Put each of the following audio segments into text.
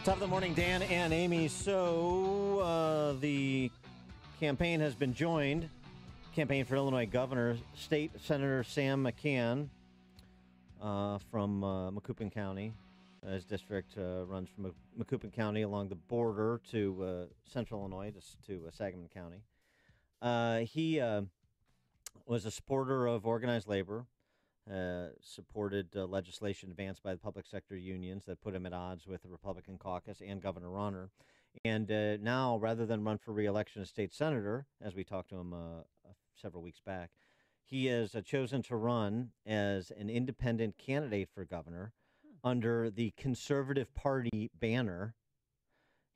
Top of the morning, Dan and Amy. So the campaign has been joined. Campaign for Illinois Governor, State Senator Sam McCann from Macoupin County. His district runs from Macoupin County along the border to central Illinois, to Sangamon County. He was a supporter of organized labor. Supported legislation advanced by the public sector unions that put him at odds with the Republican caucus and Governor Rauner. And now, rather than run for re-election as state senator, as we talked to him several weeks back, he has chosen to run as an independent candidate for governor under the Conservative Party banner.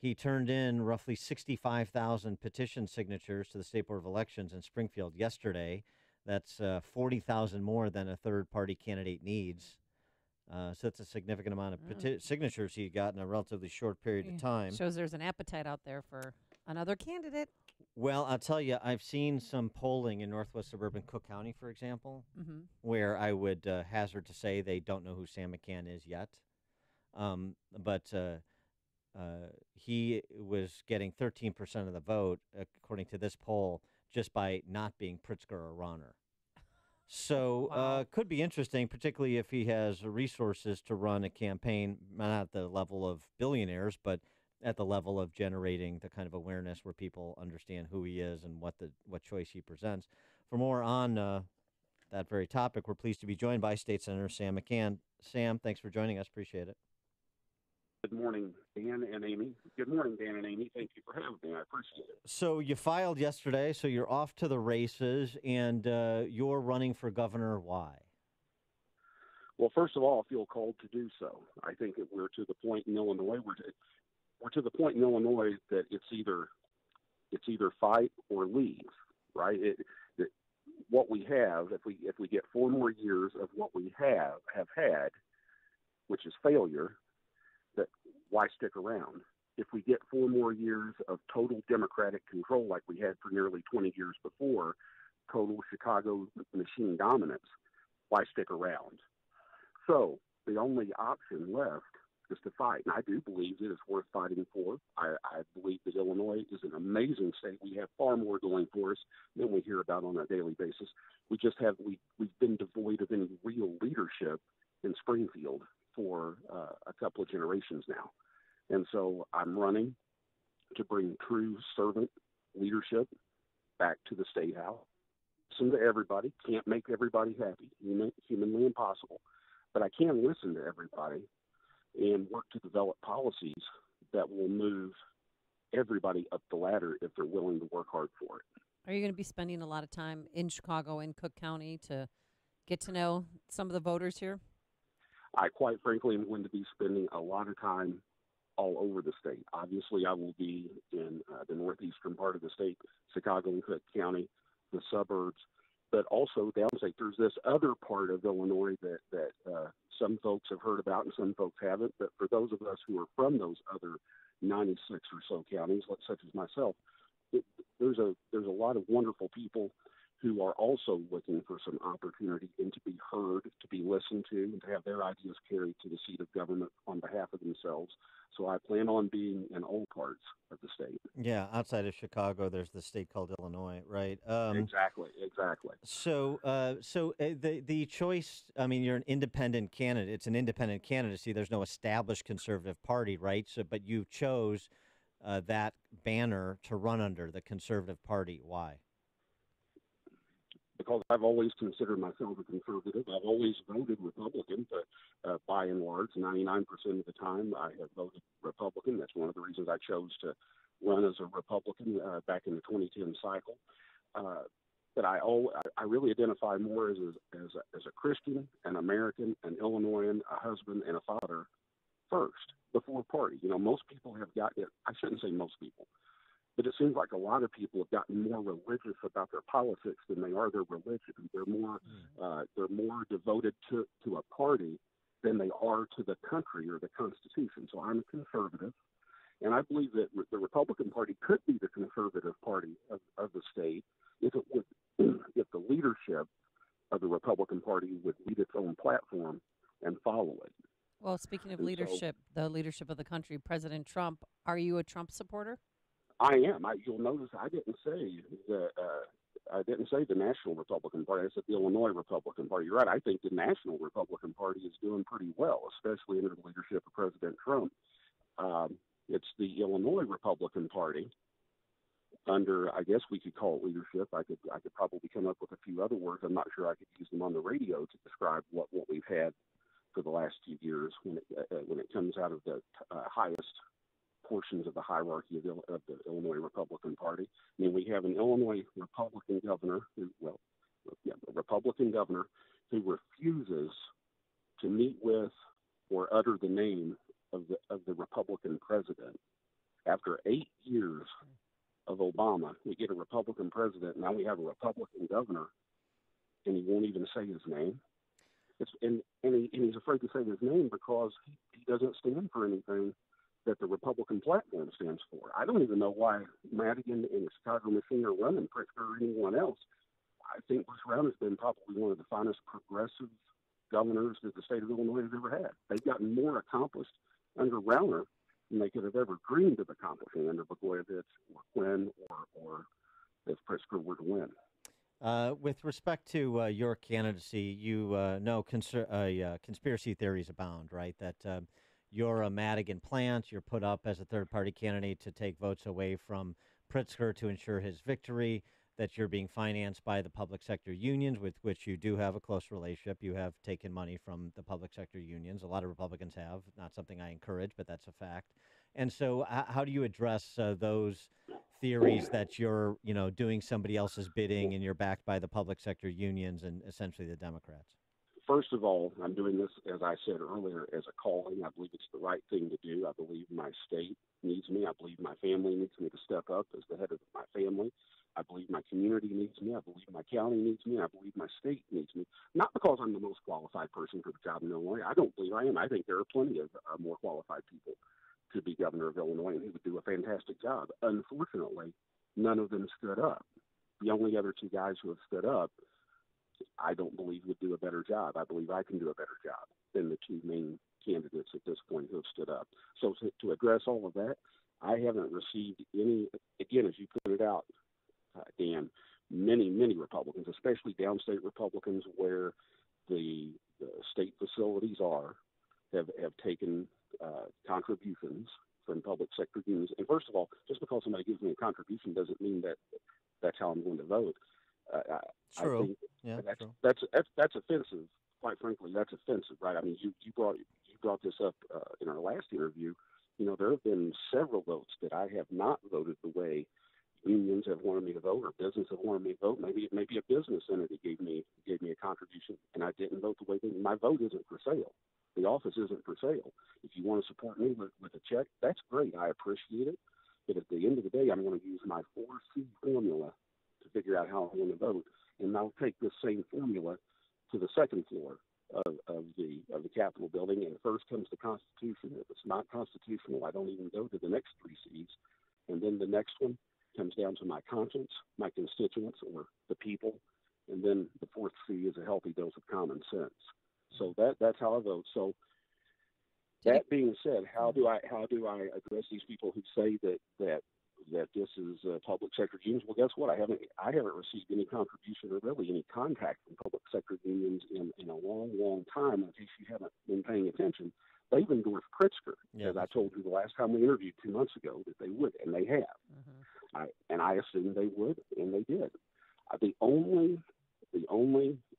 He turned in roughly 65,000 petition signatures to the State Board of Elections in Springfield yesterday. That's 40,000 more than a third-party candidate needs. So that's a significant amount of signatures he got in a relatively short period of time. Shows there's an appetite out there for another candidate. Well, I'll tell you, I've seen some polling in northwest suburban Cook County, for example, where I would hazard to say they don't know who Sam McCann is yet. But he was getting 13% of the vote, according to this poll, just by not being Pritzker or Rauner. So could be interesting, particularly if he has resources to run a campaign, not at the level of billionaires, but at the level of generating the kind of awareness where people understand who he is and what choice he presents. For more on that very topic, we're pleased to be joined by State Senator Sam McCann. Sam, thanks for joining us. Appreciate it. Good morning, Dan and Amy. Good morning, Dan and Amy. Thank you for having me. I appreciate it. So you filed yesterday, so you're off to the races, and you're running for governor. Why? Well, first of all, I feel called to do so. I think that we're to the point in Illinois that it's either fight or leave. Right? What we have, if we get 4 more years of what we have had, which is failure, that why stick around? If we get 4 more years of total Democratic control like we had for nearly 20 years before, total Chicago machine dominance, why stick around? So the only option left is to fight. And I do believe it is worth fighting for. I believe that Illinois is an amazing state. We have far more going for us than we hear about on a daily basis. We've been devoid of any real leadership in Springfield for a couple of generations now. And so I'm running to bring true servant leadership back to the State House. Listen to everybody. Can't make everybody happy. Humanly impossible. But I can listen to everybody and work to develop policies that will move everybody up the ladder if they're willing to work hard for it. Are you going to be spending a lot of time in Chicago and Cook County to get to know some of the voters here? I quite frankly am going to be spending a lot of time all over the state. Obviously, I will be in the northeastern part of the state, Chicago and Cook County, the suburbs, but also downstate. There's this other part of Illinois that some folks have heard about and some folks haven't. But for those of us who are from those other 96 or so counties, such as myself, there's a lot of wonderful people who are also looking for some opportunity and to be heard, to be listened to, and to have their ideas carried to the seat of government on behalf of themselves. So I plan on being in all parts of the state. Yeah, outside of Chicago, there's the state called Illinois, right? Exactly. So the choice, I mean, you're an independent candidate. It's an independent candidacy. There's no established conservative party, right? So, but you chose that banner to run under, the Conservative Party. Why? Because I've always considered myself a conservative. I've always voted Republican, but by and large, 99% of the time, I have voted Republican. That's one of the reasons I chose to run as a Republican back in the 2010 cycle. But I really identify more as a Christian, an American, an Illinoisan, a husband, and a father first, before party. You know, most people have gotten, I shouldn't say most people, but it seems like a lot of people have gotten more religious about their politics than they are their religion. They're more devoted to a party than they are to the country or the Constitution. So I'm a conservative, and I believe that the Republican Party could be the conservative party of the state if the leadership of the Republican Party would lead its own platform and follow it. Well, speaking of And leadership, the leadership of the country, President Trump, are you a Trump supporter? I am. You'll notice I didn't say that. I didn't say the National Republican Party. I said the Illinois Republican Party. You're right. I think the National Republican Party is doing pretty well, especially under the leadership of President Trump. It's the Illinois Republican Party under, I guess we could call it leadership. I could probably come up with a few other words. I'm not sure I could use them on the radio to describe what we've had for the last few years when it comes out of the highest portions of the hierarchy of the Illinois Republican Party. I mean, we have an Illinois Republican governor a Republican governor who refuses to meet with or utter the name of the Republican president. After 8 years of Obama, we get a Republican president. Now we have a Republican governor, and he won't even say his name. And he's afraid to say his name because he doesn't stand for anything that the Republican platform stands for. I don't even know why Madigan and the Chicago Machine are running Pritzker or anyone else. I think Bruce Brown has been probably one of the finest progressive governors that the state of Illinois has ever had. They've gotten more accomplished under Rauner than they could have ever dreamed of accomplishing under Blagojevich or Quinn or if Pritzker were to win. With respect to your candidacy, you know conspiracy theories abound, right? That you're a Madigan plant, you're put up as a third-party candidate to take votes away from Pritzker to ensure his victory, that you're being financed by the public sector unions, with which you do have a close relationship. You have taken money from the public sector unions. A lot of Republicans have. Not something I encourage, but that's a fact. And so how do you address those theories that you're, doing somebody else's bidding and you're backed by the public sector unions and essentially the Democrats? First of all, I'm doing this, as I said earlier, as a calling. I believe it's the right thing to do. I believe my state needs me. I believe my family needs me to step up as the head of my family. I believe my community needs me. I believe my county needs me. I believe my state needs me. Not because I'm the most qualified person for the job in Illinois. I don't believe I am. I think there are plenty of more qualified people to be governor of Illinois and who would do a fantastic job. Unfortunately, none of them stood up. The only other two guys who have stood up, I don't believe would do a better job. I believe I can do a better job than the two main candidates at this point who have stood up. So to address all of that, I haven't received any, again, as you pointed out, Dan, many Republicans, especially downstate Republicans where the state facilities have taken contributions from public sector unions. And first of all, just because somebody gives me a contribution doesn't mean that that's how I'm going to vote. True. I think true. that's offensive. Quite frankly, that's offensive, right? I mean, you brought this up in our last interview. There have been several votes that I have not voted the way unions have wanted me to vote, or business have wanted me to vote. Maybe a business entity gave me a contribution, and I didn't vote the way they. My vote isn't for sale. The office isn't for sale. If you want to support me with a check, that's great. I appreciate it. But at the end of the day, I'm going to use my 4C formula to figure out how I'm going to vote, and I'll take this same formula to the second floor of the Capitol building. And first comes the Constitution. If it's not constitutional, I don't even go to the next 3 Cs, and then the next one comes down to my conscience, my constituents, or the people, and then the 4th C is a healthy dose of common sense. So that's how I vote. So that being said, how do I address these people who say that this is public sector unions? Well, guess what? I haven't received any contribution or really any contact from public sector unions in a long time. In case you haven't been paying attention, they've endorsed Pritzker, as I told you the last time we interviewed 2 months ago, that they would, and they have. And I assumed they would, and they did. The only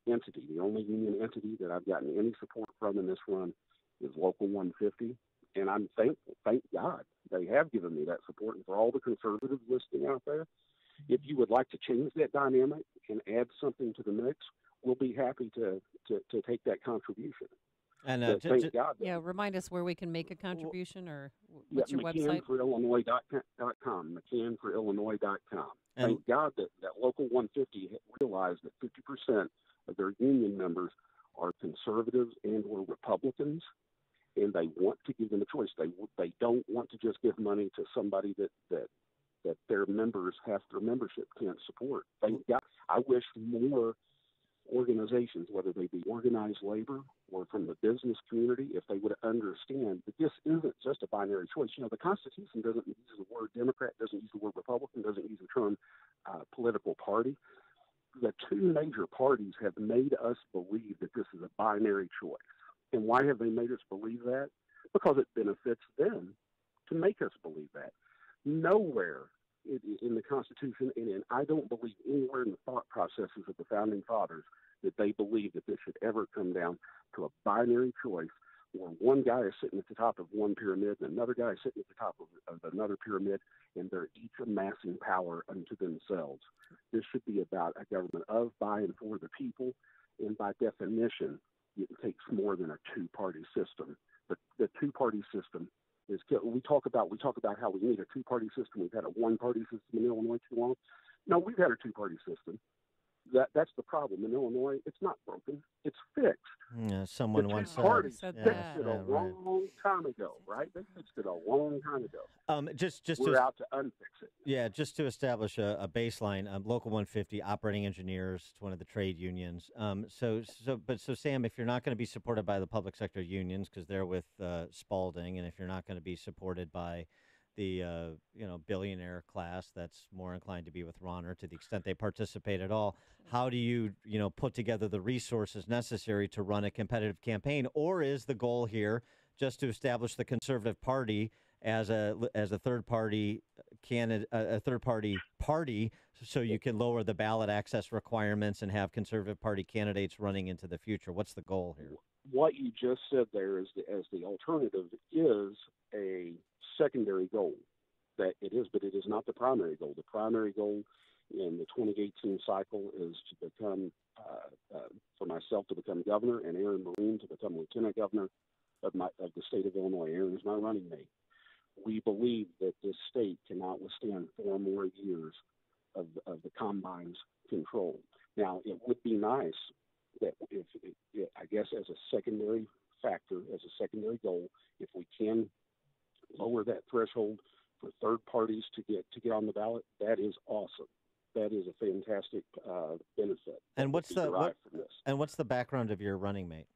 entity, the only union entity that I've gotten any support from in this run is Local 150, and I'm thankful. Thank God they have given me that support. And for all the conservatives listening out there, if you would like to change that dynamic and add something to the mix, we'll be happy to take that contribution. And thank God. Yeah, remind us where we can make a contribution, or what's your website? McCannforIllinois.com. McCannforIllinois.com. Thank God that Local 150 realized that 50% of their union members are conservatives and or Republicans, and they want to give them a choice. They don't want to just give money to somebody that their members, half their membership, can't support. Thank God. I wish more organizations organizations, whether they be organized labor or from the business community, if they would understand that this isn't just a binary choice. You know, the Constitution doesn't use the word Democrat, doesn't use the word Republican, doesn't use the term political party. The two major parties have made us believe that this is a binary choice. And why have they made us believe that? Because it benefits them to make us believe that. Nowhere in the Constitution, and I don't believe anywhere in the thought processes of the Founding Fathers that they believe that this should ever come down to a binary choice where one guy is sitting at the top of one pyramid and another guy is sitting at the top of another pyramid, and they're each amassing power unto themselves. This should be about a government of, by, and for the people, and by definition, it takes more than a two-party system. But the two-party system is, we talk about how we need a two-party system. We've had a one-party system in Illinois too long. No, we've had a two-party system. That's the problem in Illinois. It's not broken; it's fixed. Yeah, someone once said. Parties said fixed that. it a long time ago, right? They fixed it a long time ago. Just We're to, out to unfix it. Yeah, just to establish a baseline, Local 150, operating engineers, it's one of the trade unions. So Sam, if you're not going to be supported by the public sector unions because they're with Spalding, and if you're not going to be supported by the billionaire class that's more inclined to be with Ronner to the extent they participate at all, how do you put together the resources necessary to run a competitive campaign? Or is the goal here just to establish the Conservative Party as a third party candidate, a third party party, so you can lower the ballot access requirements and have Conservative Party candidates running into the future? What's the goal here? What you just said there is as the alternative is a secondary goal. That it is, but it is not the primary goal. The primary goal in the 2018 cycle is to become, for myself to become governor, and Aaron Marine to become lieutenant governor of the state of Illinois. Aaron is my running mate. We believe that this state cannot withstand 4 more years of the combine's control. Now, it would be nice that if I guess as a secondary factor, as a secondary goal, if we can lower that threshold for third parties to get on the ballot, that is awesome. That is a fantastic benefit. And what's the background of your running mate?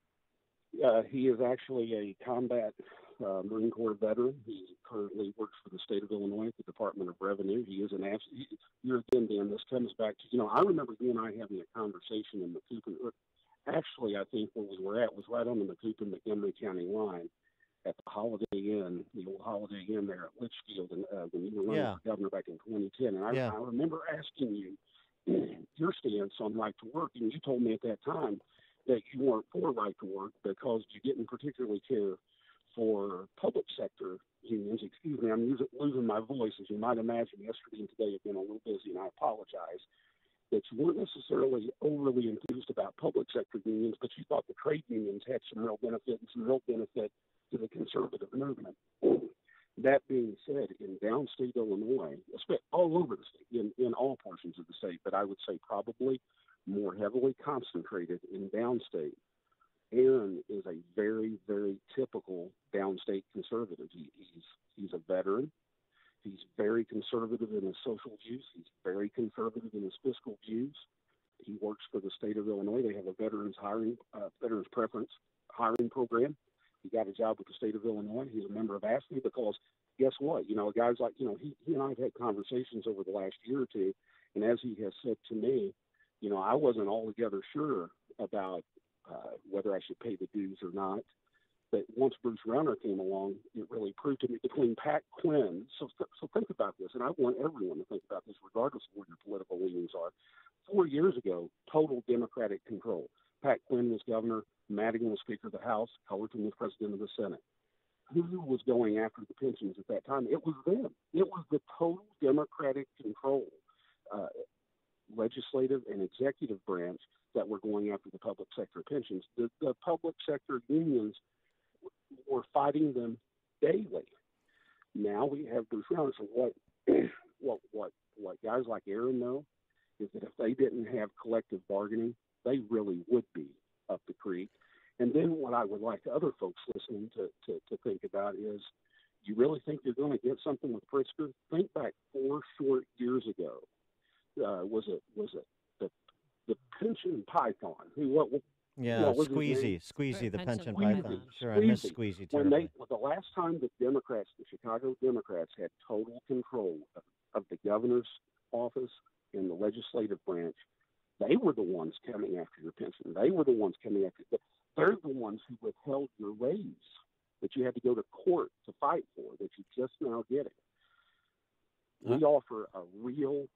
He is actually a combat Marine Corps veteran. He currently works for the state of Illinois at the Department of Revenue. He is an you're again, Dan, this comes back to, I remember you and I having a conversation in McCoupin. Actually, I think where we were at was right on the McCoupin-Montgomery County line at the Holiday Inn, the old Holiday Inn there at Litchfield, and when you were running for governor back in 2010. And I remember asking you your stance on right to work, and you told me at that time that you weren't for right to work because you didn't particularly care for public sector unions. Excuse me, I'm losing my voice. As you might imagine, yesterday and today have been a little busy, and I apologize. That you weren't necessarily overly enthused about public sector unions, but you thought the trade unions had some real benefit to the conservative movement. That being said, in downstate Illinois, all over the state, in all portions of the state, but I would say probably more heavily concentrated in downstate, Aaron is a very, very typical downstate conservative. He's a veteran. He's very conservative in his social views. He's very conservative in his fiscal views. He works for the state of Illinois. They have a veterans preference hiring program. He got a job with the state of Illinois. He's a member of AFSCME because guess what? Guys like, he and I have had conversations over the last year or two, and as he has said to me, I wasn't altogether sure about whether I should pay the dues or not. But once Bruce Rauner came along, it really proved to me between Pat Quinn. So think about this, and I want everyone to think about this, regardless of what your political leanings are. 4 years ago, total Democratic control. Pat Quinn was governor. Madigan was Speaker of the House. Cullerton was President of the Senate. Who was going after the pensions at that time? It was them. It was the total Democratic control, legislative and executive branch that were going after the public sector pensions. The public sector unions were fighting them daily. Now we have Bruce Rauner. So what guys like Aaron know is that if they didn't have collective bargaining, they really would be up the creek. And then what I would like other folks listening to think about is, you really think you're going to get something with Pritzker? Think back 4 short years ago. Was it the the pension python. What Yeah, was his name? Squeezy, the pension Python. python. Sure, I miss Squeezy terribly. The last time the Democrats, the Chicago Democrats, had total control of the governor's office and the legislative branch, they were the ones coming after your pension. They were the ones coming after. They're the ones who withheld your raise that you had to go to court to fight for, that you're just now getting. We offer a real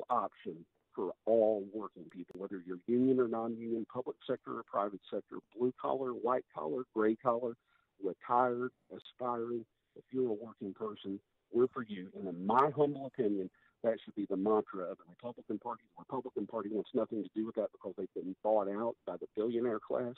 option for all working people, whether you're union or non-union, public sector or private sector, blue collar, white collar, gray collar, retired, aspiring. If you're a working person, we're for you. And in my humble opinion, that should be the mantra of the Republican Party. The Republican Party wants nothing to do with that because they've been bought out by the billionaire class.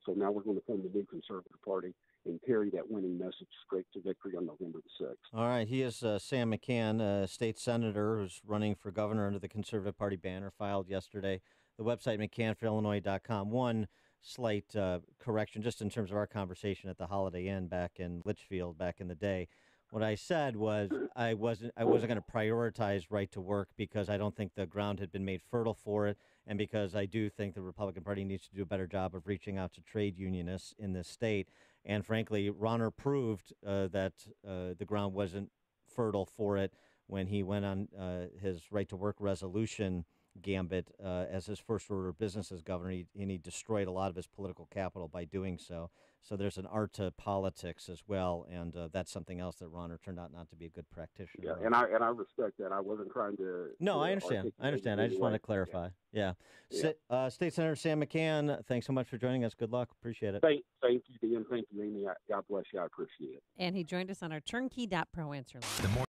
So now we're going to form the new Conservative Party and carry that winning message straight to victory on November the 6th. All right. He is Sam McCann, state senator who's running for governor under the Conservative Party banner, filed yesterday. The website, McCannforIllinois.com. One slight correction, just in terms of our conversation at the Holiday Inn back in Litchfield back in the day. What I said was I wasn't going to prioritize right to work because I don't think the ground had been made fertile for it, and because I do think the Republican Party needs to do a better job of reaching out to trade unionists in this state. And frankly, Ronner proved that the ground wasn't fertile for it when he went on his right to work resolution gambit as his first order of business as governor, and he destroyed a lot of his political capital by doing so. So there's an art to politics as well, and that's something else that Ronner turned out not to be a good practitioner. Yeah, and I respect that. I wasn't trying to. No, I understand. I just want to clarify. Yeah. State Senator Sam McCann, thanks so much for joining us. Good luck. Appreciate it. Thank you, Dan. Thank you, Amy. God bless you. I appreciate it. And he joined us on our turnkey.pro answer line.